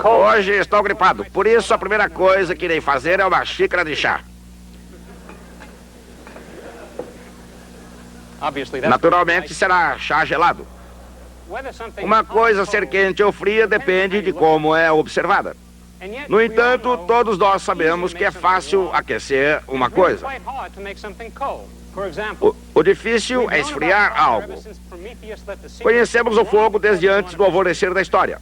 Hoje estou gripado, por isso a primeira coisa que irei fazer é uma xícara de chá. Naturalmente será chá gelado. Uma coisa ser quente ou fria depende de como é observada. No entanto, todos nós sabemos que é fácil aquecer uma coisa. O difícil é esfriar algo. Conhecemos o fogo desde antes do alvorecer da história.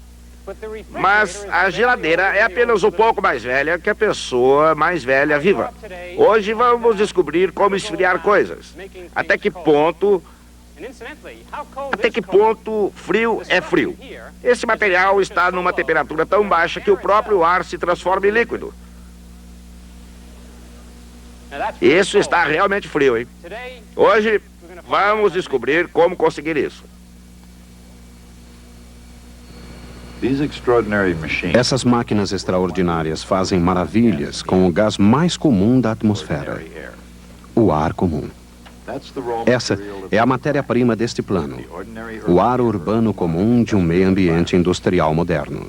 Mas a geladeira é apenas um pouco mais velha que a pessoa mais velha viva. Hoje vamos descobrir como esfriar coisas. Até que ponto frio é frio. Esse material está numa temperatura tão baixa que o próprio ar se transforma em líquido. Isso está realmente frio, hein? Hoje vamos descobrir como conseguir isso. Essas máquinas extraordinárias fazem maravilhas com o gás mais comum da atmosfera, o ar comum. Essa é a matéria-prima deste plano, o ar urbano comum de um meio ambiente industrial moderno.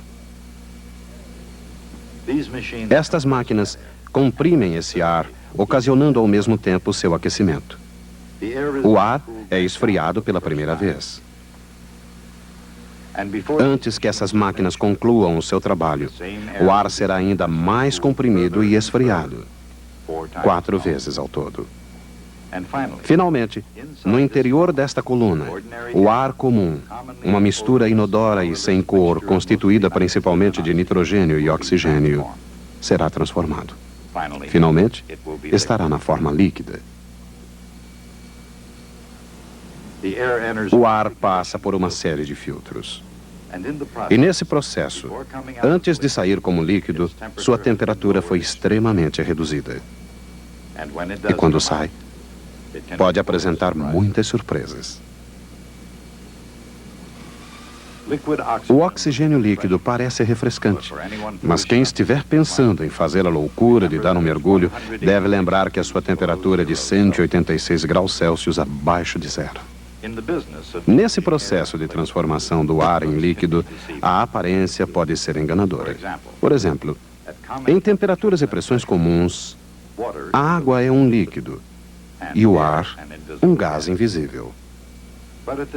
Estas máquinas comprimem esse ar, ocasionando ao mesmo tempo seu aquecimento. O ar é esfriado pela primeira vez. Antes que essas máquinas concluam o seu trabalho, o ar será ainda mais comprimido e esfriado, 4 vezes ao todo. Finalmente, no interior desta coluna, o ar comum, uma mistura inodora e sem cor, constituída principalmente de nitrogênio e oxigênio, será transformado. Finalmente, estará na forma líquida. O ar passa por uma série de filtros. E nesse processo, antes de sair como líquido, sua temperatura foi extremamente reduzida. E quando sai, pode apresentar muitas surpresas. O oxigênio líquido parece refrescante, mas quem estiver pensando em fazer a loucura de dar um mergulho deve lembrar que a sua temperatura é de 186 graus Celsius abaixo de zero. Nesse processo de transformação do ar em líquido, a aparência pode ser enganadora. Por exemplo, em temperaturas e pressões comuns, a água é um líquido e o ar, um gás invisível.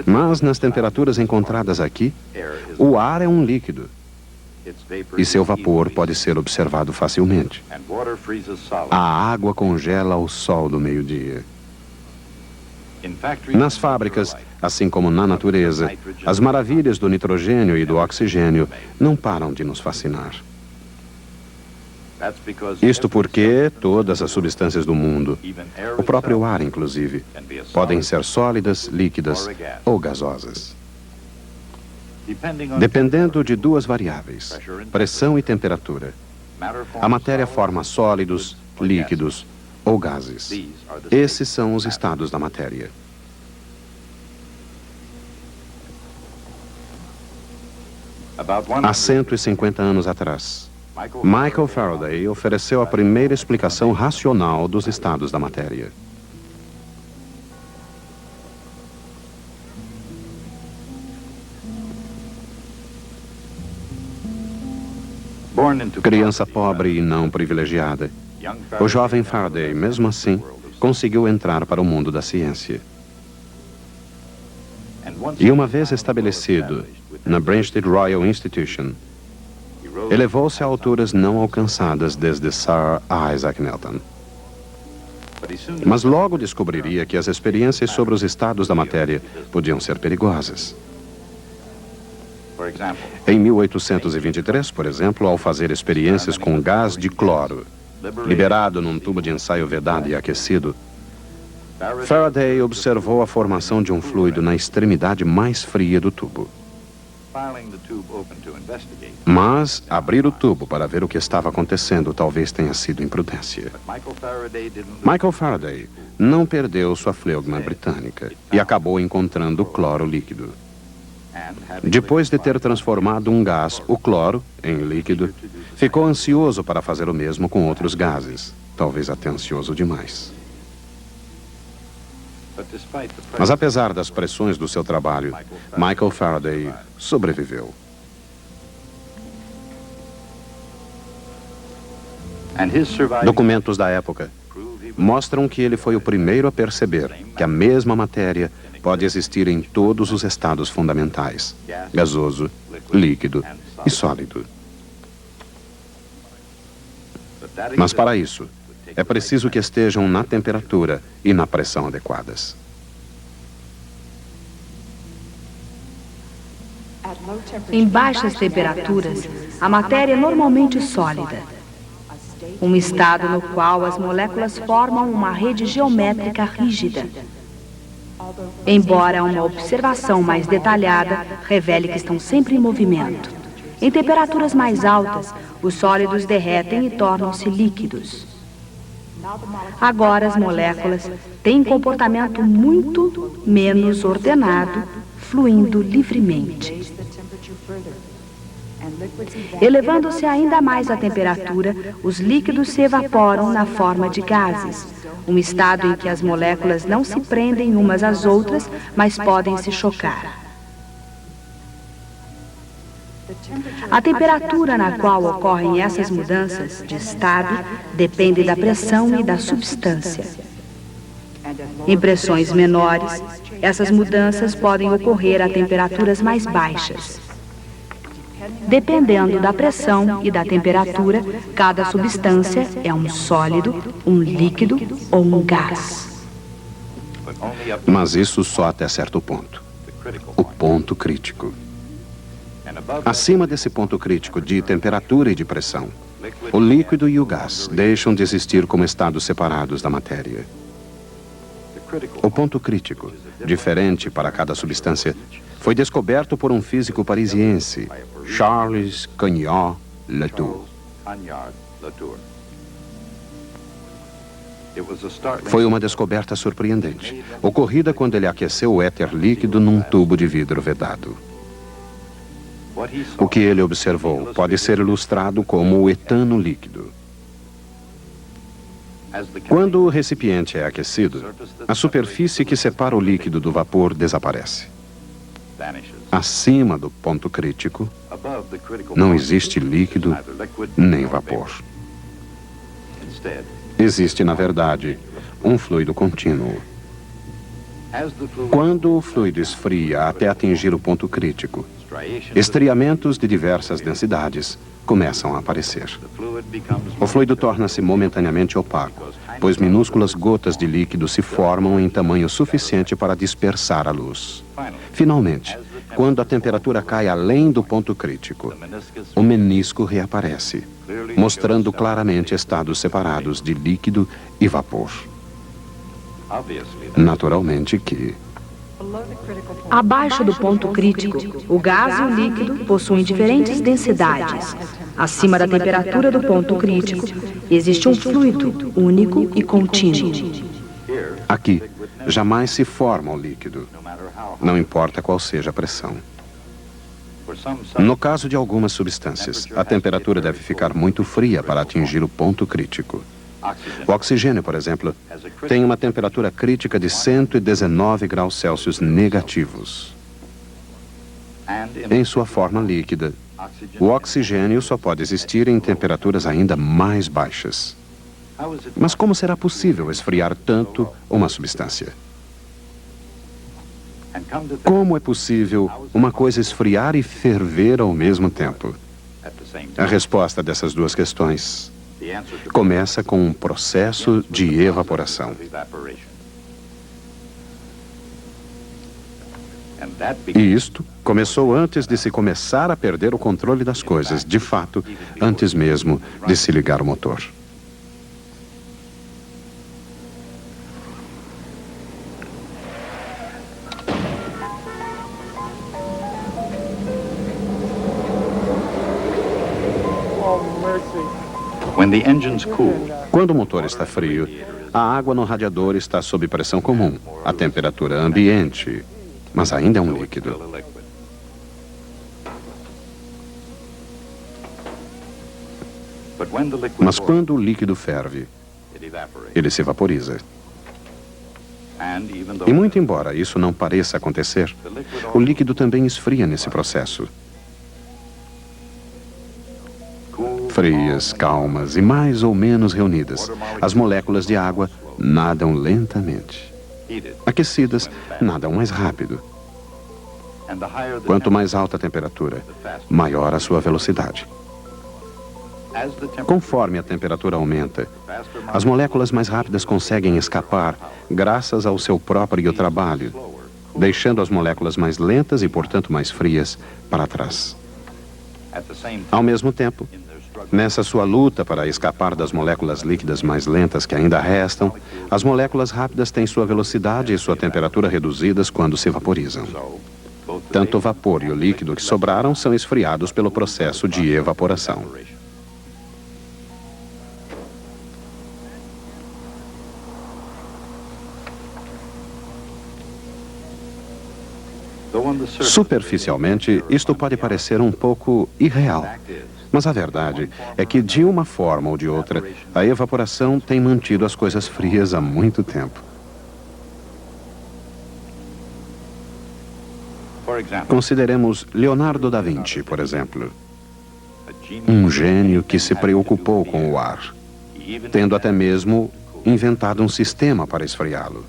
Mas nas temperaturas encontradas aqui, o ar é um líquido e seu vapor pode ser observado facilmente. A água congela ao sol do meio-dia. Nas fábricas, assim como na natureza, as maravilhas do nitrogênio e do oxigênio não param de nos fascinar. Isto porque todas as substâncias do mundo, o próprio ar inclusive, podem ser sólidas, líquidas ou gasosas. Dependendo de 2 variáveis, pressão e temperatura, a matéria forma sólidos, líquidos ou gases. Esses são os estados da matéria. Há 150 anos atrás, Michael Faraday ofereceu a primeira explicação racional dos estados da matéria. Criança pobre e não privilegiada, o jovem Faraday, mesmo assim, conseguiu entrar para o mundo da ciência. E uma vez estabelecido na Branstead Royal Institution, elevou-se a alturas não alcançadas desde Sir Isaac Newton. Mas logo descobriria que as experiências sobre os estados da matéria podiam ser perigosas. Em 1823, por exemplo, ao fazer experiências com gás de cloro, liberado num tubo de ensaio vedado e aquecido, Faraday observou a formação de um fluido na extremidade mais fria do tubo. Mas abrir o tubo para ver o que estava acontecendo talvez tenha sido imprudência. Michael Faraday não perdeu sua fleugma britânica e acabou encontrando o cloro líquido. Depois de ter transformado um gás, o cloro, em líquido, ficou ansioso para fazer o mesmo com outros gases, talvez até ansioso demais. Mas apesar das pressões do seu trabalho, Michael Faraday sobreviveu. Documentos da época mostram que ele foi o primeiro a perceber que a mesma matéria pode existir em todos os estados fundamentais: gasoso, líquido e sólido. Mas para isso, é preciso que estejam na temperatura e na pressão adequadas. Em baixas temperaturas, a matéria é normalmente sólida, um estado no qual as moléculas formam uma rede geométrica rígida. Embora uma observação mais detalhada revele que estão sempre em movimento. Em temperaturas mais altas, os sólidos derretem e tornam-se líquidos. Agora as moléculas têm um comportamento muito menos ordenado, fluindo livremente. Elevando-se ainda mais a temperatura, os líquidos se evaporam na forma de gases, um estado em que as moléculas não se prendem umas às outras, mas podem se chocar. A temperatura na qual ocorrem essas mudanças de estado depende da pressão e da substância. Em pressões menores, essas mudanças podem ocorrer a temperaturas mais baixas. Dependendo da pressão e da temperatura, cada substância é um sólido, um líquido ou um gás. Mas isso só até certo ponto. O ponto crítico. Acima desse ponto crítico de temperatura e de pressão, o líquido e o gás deixam de existir como estados separados da matéria. O ponto crítico, diferente para cada substância, foi descoberto por um físico parisiense, Charles Cagniard-Latour. Foi uma descoberta surpreendente, ocorrida quando ele aqueceu o éter líquido num tubo de vidro vedado. O que ele observou pode ser ilustrado como o etano líquido. Quando o recipiente é aquecido, a superfície que separa o líquido do vapor desaparece. Acima do ponto crítico, não existe líquido nem vapor. Existe, na verdade, um fluido contínuo. Quando o fluido esfria até atingir o ponto crítico, estriamentos de diversas densidades começam a aparecer. O fluido torna-se momentaneamente opaco, pois minúsculas gotas de líquido se formam em tamanho suficiente para dispersar a luz. Finalmente, quando a temperatura cai além do ponto crítico, o menisco reaparece, mostrando claramente estados separados de líquido e vapor. Naturalmente que, abaixo do ponto crítico, o gás e o líquido possuem diferentes densidades. Acima da temperatura do ponto crítico, existe um fluido único e contínuo. aqui, jamais se forma o líquido, não importa qual seja a pressão. No caso de algumas substâncias, a temperatura deve ficar muito fria para atingir o ponto crítico. O oxigênio, por exemplo, tem uma temperatura crítica de 119 graus Celsius negativos. Em sua forma líquida, o oxigênio só pode existir em temperaturas ainda mais baixas. Mas como será possível esfriar tanto uma substância? Como é possível uma coisa esfriar e ferver ao mesmo tempo? A resposta dessas duas questões começa com um processo de evaporação. E isto começou antes de se começar a perder o controle das coisas, de fato, antes mesmo de se ligar o motor. Quando o motor está frio, a água no radiador está sob pressão comum, a temperatura ambiente, mas ainda é um líquido. Mas quando o líquido ferve, ele se vaporiza. E muito embora isso não pareça acontecer, o líquido também esfria nesse processo. Frias, calmas e mais ou menos reunidas, as moléculas de água nadam lentamente. Aquecidas, nadam mais rápido. Quanto mais alta a temperatura, maior a sua velocidade. Conforme a temperatura aumenta, as moléculas mais rápidas conseguem escapar graças ao seu próprio trabalho, deixando as moléculas mais lentas e, portanto, mais frias para trás. Ao mesmo tempo, nessa sua luta para escapar das moléculas líquidas mais lentas que ainda restam, as moléculas rápidas têm sua velocidade e sua temperatura reduzidas quando se vaporizam. Tanto o vapor e o líquido que sobraram são esfriados pelo processo de evaporação. Superficialmente, isto pode parecer um pouco irreal. Mas a verdade é que, de uma forma ou de outra, a evaporação tem mantido as coisas frias há muito tempo. Consideremos Leonardo da Vinci, por exemplo. Um gênio que se preocupou com o ar, tendo até mesmo inventado um sistema para esfriá-lo.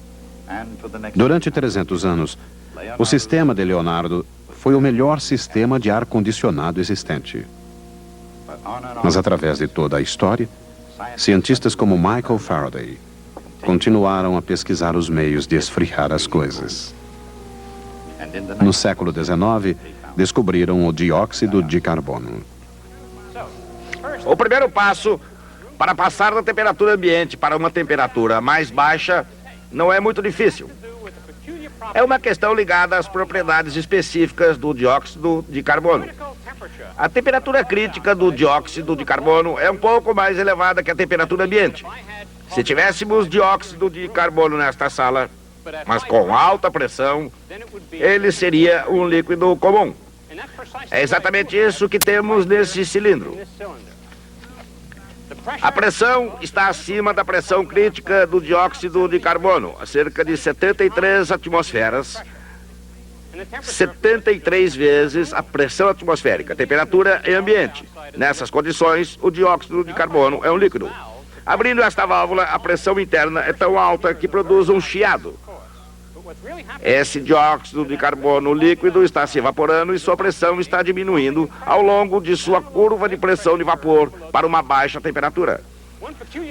Durante 300 anos, o sistema de Leonardo foi o melhor sistema de ar-condicionado existente. Mas através de toda a história, cientistas como Michael Faraday continuaram a pesquisar os meios de esfriar as coisas. No século XIX, descobriram o dióxido de carbono. O primeiro passo para passar da temperatura ambiente para uma temperatura mais baixa não é muito difícil. É uma questão ligada às propriedades específicas do dióxido de carbono. A temperatura crítica do dióxido de carbono é um pouco mais elevada que a temperatura ambiente. Se tivéssemos dióxido de carbono nesta sala, mas com alta pressão, ele seria um líquido comum. É exatamente isso que temos nesse cilindro. A pressão está acima da pressão crítica do dióxido de carbono, a cerca de 73 atmosferas, 73 vezes a pressão atmosférica, temperatura e ambiente. Nessas condições, o dióxido de carbono é um líquido. Abrindo esta válvula, a pressão interna é tão alta que produz um chiado. Esse dióxido de carbono líquido está se evaporando e sua pressão está diminuindo ao longo de sua curva de pressão de vapor para uma baixa temperatura.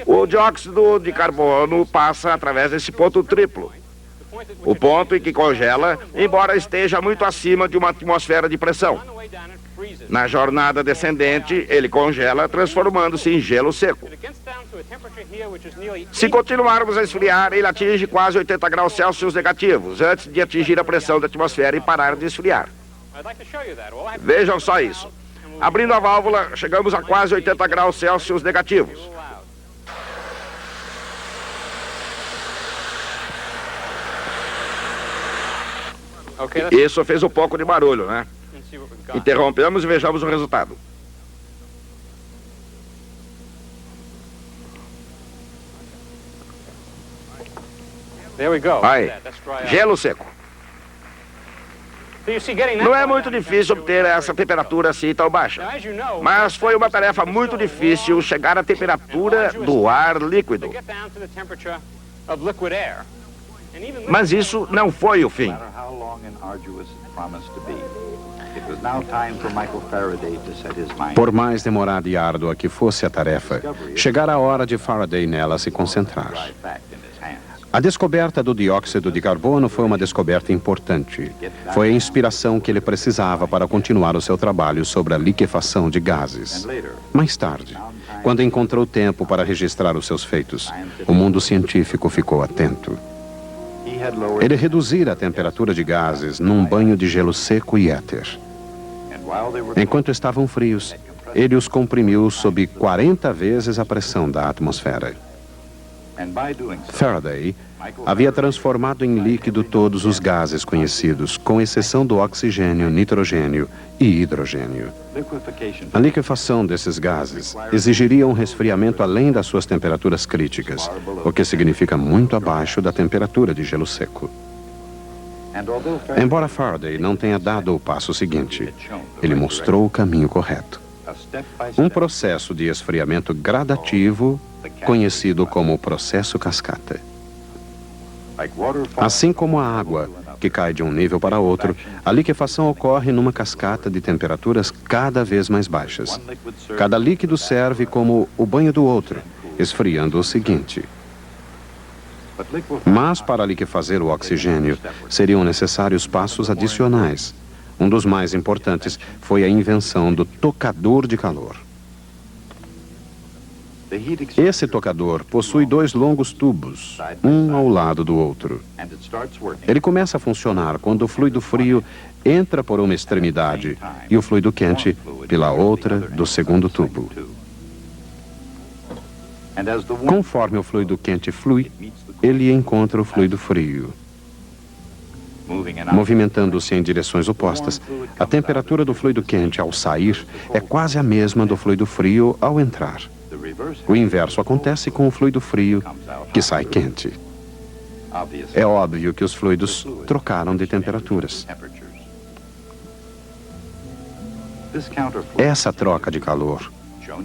O dióxido de carbono passa através desse ponto triplo. O ponto em que congela, embora esteja muito acima de uma atmosfera de pressão. Na jornada descendente, ele congela, transformando-se em gelo seco. Se continuarmos a esfriar, ele atinge quase 80 graus Celsius negativos, antes de atingir a pressão da atmosfera e parar de esfriar. Vejam só isso. Abrindo a válvula, chegamos a quase 80 graus Celsius negativos. Isso fez um pouco de barulho, né? Interrompemos e vejamos o resultado. Aí, gelo seco. Não é muito difícil obter essa temperatura assim tão baixa. Mas foi uma tarefa muito difícil chegar à temperatura do ar líquido. Mas isso não foi o fim. Por mais demorada e árdua que fosse a tarefa, chegara a hora de Faraday nela se concentrar. A descoberta do dióxido de carbono foi uma descoberta importante. Foi a inspiração que ele precisava para continuar o seu trabalho sobre a liquefação de gases. Mais tarde, quando encontrou tempo para registrar os seus feitos, o mundo científico ficou atento. Ele reduzira a temperatura de gases num banho de gelo seco e éter. Enquanto estavam frios, ele os comprimiu sob 40 vezes a pressão da atmosfera. Faraday havia transformado em líquido todos os gases conhecidos, com exceção do oxigênio, nitrogênio e hidrogênio. A liquefação desses gases exigiria um resfriamento além das suas temperaturas críticas, o que significa muito abaixo da temperatura de gelo seco. Embora Faraday não tenha dado o passo seguinte, ele mostrou o caminho correto. Um processo de esfriamento gradativo, conhecido como processo cascata. Assim como a água, que cai de um nível para outro, a liquefação ocorre numa cascata de temperaturas cada vez mais baixas. Cada líquido serve como o banho do outro, esfriando o seguinte. Mas para liquefazer o oxigênio, seriam necessários passos adicionais. Um dos mais importantes foi a invenção do tocador de calor. Esse tocador possui 2 longos tubos, um ao lado do outro. Ele começa a funcionar quando o fluido frio entra por uma extremidade e o fluido quente pela outra do segundo tubo. Conforme o fluido quente flui, ele encontra o fluido frio. Movimentando-se em direções opostas, a temperatura do fluido quente ao sair é quase a mesma do fluido frio ao entrar. O inverso acontece com o fluido frio que sai quente. É óbvio que os fluidos trocaram de temperaturas. Essa troca de calor,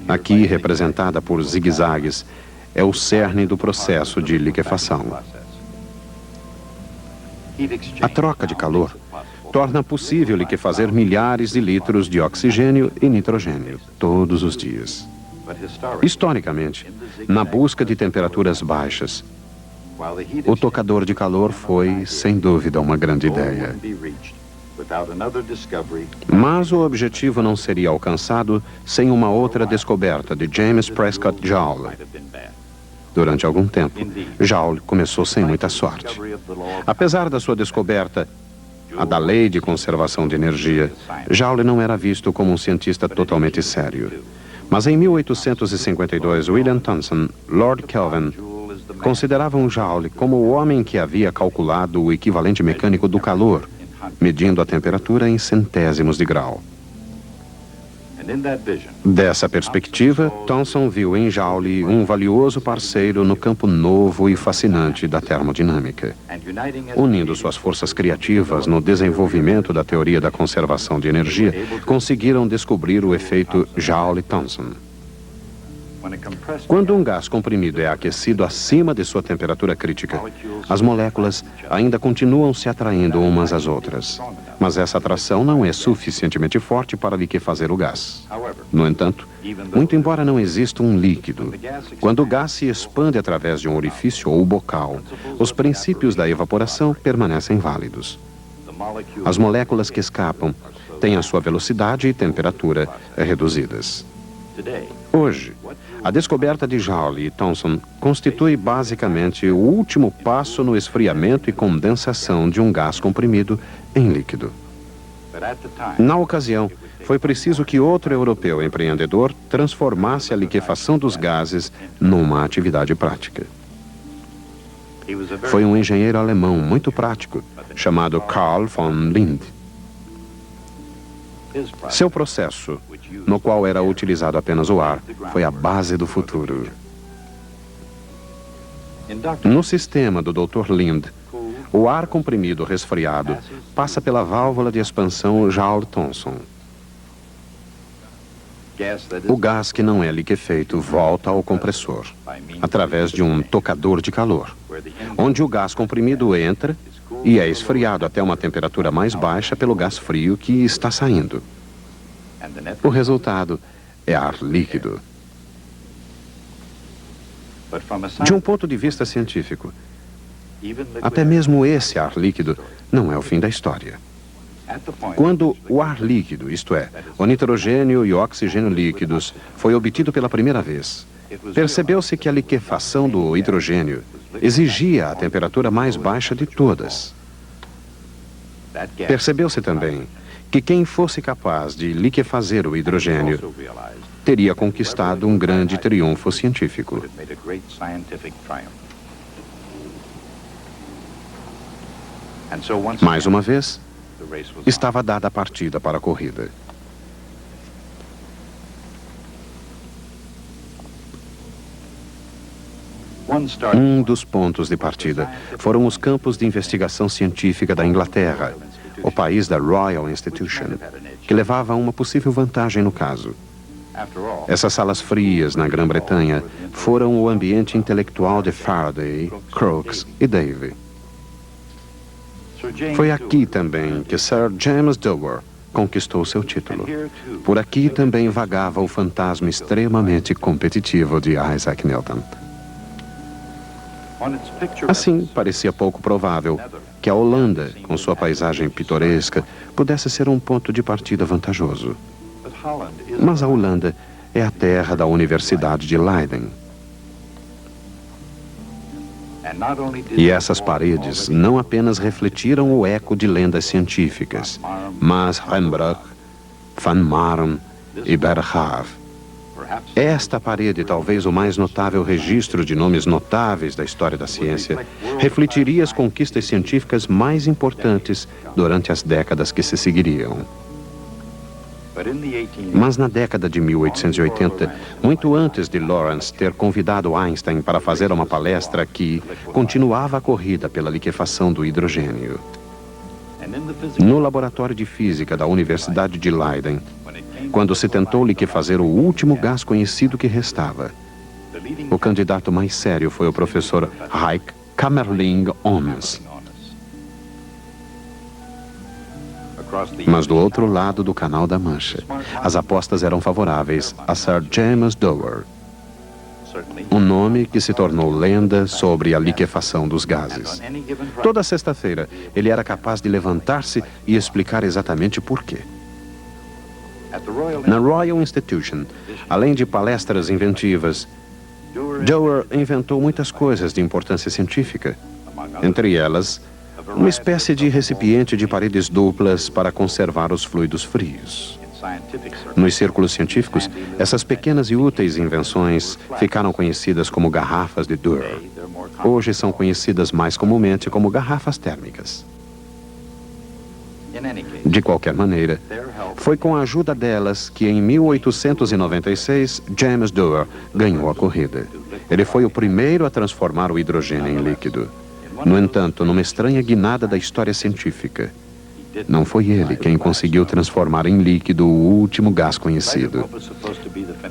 aqui representada por zigue-zagues, é o cerne do processo de liquefação. A troca de calor torna possível liquefazer milhares de litros de oxigênio e nitrogênio todos os dias. Historicamente, na busca de temperaturas baixas, o tocador de calor foi, sem dúvida, uma grande ideia. Mas o objetivo não seria alcançado sem uma outra descoberta de James Prescott Joule. Durante algum tempo, Joule começou sem muita sorte. Apesar da sua descoberta, a da lei de conservação de energia, Joule não era visto como um cientista totalmente sério. Mas em 1852, William Thomson, Lord Kelvin, consideravam Joule como o homem que havia calculado o equivalente mecânico do calor, medindo a temperatura em centésimos de grau. Dessa perspectiva, Thomson viu em Joule um valioso parceiro no campo novo e fascinante da termodinâmica. Unindo suas forças criativas no desenvolvimento da teoria da conservação de energia, conseguiram descobrir o efeito Joule-Thomson. Quando um gás comprimido é aquecido acima de sua temperatura crítica, as moléculas ainda continuam se atraindo umas às outras. Mas essa atração não é suficientemente forte para liquefazer o gás. No entanto, muito embora não exista um líquido, quando o gás se expande através de um orifício ou bocal, os princípios da evaporação permanecem válidos. As moléculas que escapam têm a sua velocidade e temperatura reduzidas. Hoje, a descoberta de Joule e Thomson constitui basicamente o último passo no esfriamento e condensação de um gás comprimido em líquido. Na ocasião, foi preciso que outro europeu empreendedor transformasse a liquefação dos gases numa atividade prática. Foi um engenheiro alemão muito prático, chamado Carl von Linde. Seu processo, no qual era utilizado apenas o ar, foi a base do futuro. No sistema do Dr. Linde, o ar comprimido resfriado passa pela válvula de expansão Joule-Thomson. O gás que não é liquefeito volta ao compressor, através de um tocador de calor, onde o gás comprimido entra e é esfriado até uma temperatura mais baixa pelo gás frio que está saindo. O resultado é ar líquido. De um ponto de vista científico, até mesmo esse ar líquido não é o fim da história. Quando o ar líquido, isto é, o nitrogênio e o oxigênio líquidos, foi obtido pela primeira vez, percebeu-se que a liquefação do hidrogênio exigia a temperatura mais baixa de todas. Percebeu-se também que quem fosse capaz de liquefazer o hidrogênio teria conquistado um grande triunfo científico. Mais uma vez, estava dada a partida para a corrida. Um dos pontos de partida foram os campos de investigação científica da Inglaterra, o país da Royal Institution, que levava a uma possível vantagem no caso. Essas salas frias na Grã-Bretanha foram o ambiente intelectual de Faraday, Crookes e Davy. Foi aqui também que Sir James Dewar conquistou seu título. Por aqui também vagava o fantasma extremamente competitivo de Isaac Newton. Assim, parecia pouco provável que a Holanda, com sua paisagem pitoresca, pudesse ser um ponto de partida vantajoso. Mas a Holanda é a terra da Universidade de Leiden. E essas paredes não apenas refletiram o eco de lendas científicas, mas Rembrandt, Van Marum e Berggraaf. Esta parede, talvez o mais notável registro de nomes notáveis da história da ciência, refletiria as conquistas científicas mais importantes durante as décadas que se seguiriam. Mas na década de 1880, muito antes de Lawrence ter convidado Einstein para fazer uma palestra aqui, continuava a corrida pela liquefação do hidrogênio. No laboratório de física da Universidade de Leiden, quando se tentou liquefazer o último gás conhecido que restava, o candidato mais sério foi o professor Reich Kamerlingh-Onnes. Mas do outro lado do Canal da Mancha, as apostas eram favoráveis a Sir James Dewar, um nome que se tornou lenda sobre a liquefação dos gases. Toda sexta-feira, ele era capaz de levantar-se e explicar exatamente por quê. Na Royal Institution, além de palestras inventivas, Dewar inventou muitas coisas de importância científica. Entre elas, uma espécie de recipiente de paredes duplas para conservar os fluidos frios. Nos círculos científicos, essas pequenas e úteis invenções ficaram conhecidas como garrafas de Dewar. Hoje são conhecidas mais comumente como garrafas térmicas. De qualquer maneira, foi com a ajuda delas que em 1896 James Dewar ganhou a corrida. Ele foi o primeiro a transformar o hidrogênio em líquido. No entanto, numa estranha guinada da história científica, não foi ele quem conseguiu transformar em líquido o último gás conhecido.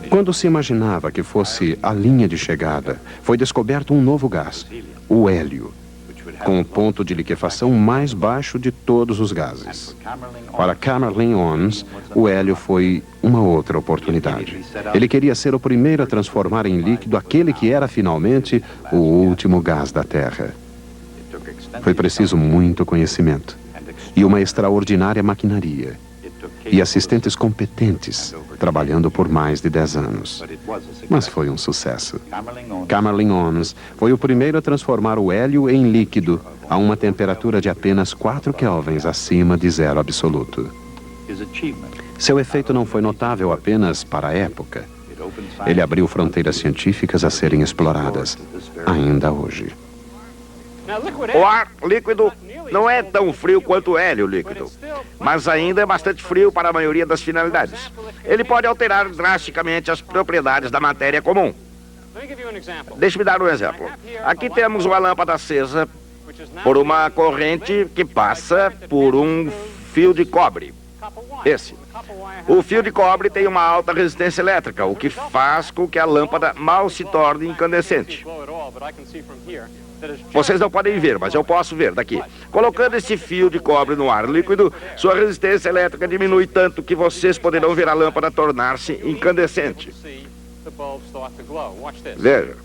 Quando se imaginava que fosse a linha de chegada, foi descoberto um novo gás, o hélio, com o ponto de liquefação mais baixo de todos os gases. Para Kamerlingh-Onnes, o hélio foi uma outra oportunidade. Ele queria ser o primeiro a transformar em líquido aquele que era finalmente o último gás da Terra. Foi preciso muito conhecimento e uma extraordinária maquinaria e assistentes competentes, trabalhando por mais de 10 anos. Mas foi um sucesso. Kamerlingh-Onnes foi o primeiro a transformar o hélio em líquido a uma temperatura de apenas 4 kelvins acima de zero absoluto. Seu efeito não foi notável apenas para a época. Ele abriu fronteiras científicas a serem exploradas, ainda hoje. O ar líquido não é tão frio quanto o hélio líquido, mas ainda é bastante frio para a maioria das finalidades. Ele pode alterar drasticamente as propriedades da matéria comum. Deixe-me dar um exemplo. Aqui temos uma lâmpada acesa por uma corrente que passa por um fio de cobre. Esse. O fio de cobre tem uma alta resistência elétrica, o que faz com que a lâmpada mal se torne incandescente. Vocês não podem ver, mas eu posso ver daqui. Colocando esse fio de cobre no ar líquido, sua resistência elétrica diminui tanto que vocês poderão ver a lâmpada tornar-se incandescente. Veja.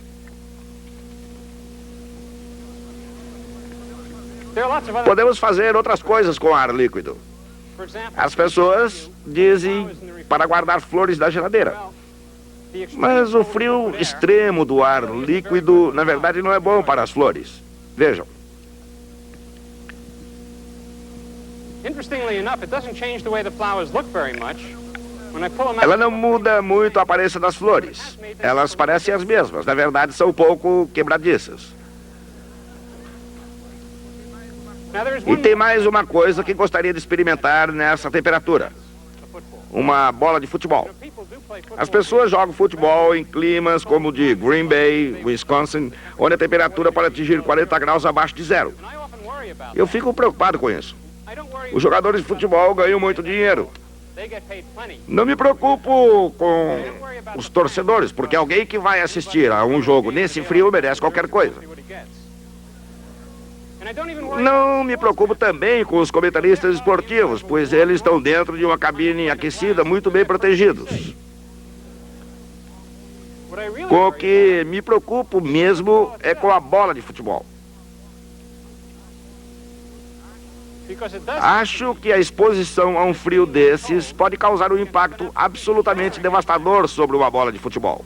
Podemos fazer outras coisas com ar líquido. As pessoas dizem para guardar flores da geladeira. Mas o frio extremo do ar líquido, na verdade, não é bom para as flores. Vejam. Ela não muda muito a aparência das flores. Elas parecem as mesmas. Na verdade, são um pouco quebradiças. E tem mais uma coisa que gostaria de experimentar nessa temperatura. Uma bola de futebol. As pessoas jogam futebol em climas como o de Green Bay, Wisconsin, onde a temperatura pode atingir 40 graus abaixo de zero. Eu fico preocupado com isso. Os jogadores de futebol ganham muito dinheiro. Não me preocupo com os torcedores, porque alguém que vai assistir a um jogo nesse frio merece qualquer coisa. Não me preocupo também com os comentaristas esportivos, pois eles estão dentro de uma cabine aquecida, muito bem protegidos. Com o que me preocupo mesmo é com a bola de futebol. Acho que a exposição a um frio desses pode causar um impacto absolutamente devastador sobre uma bola de futebol.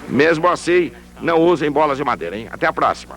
Mesmo assim, não usem bolas de madeira, hein? Até a próxima.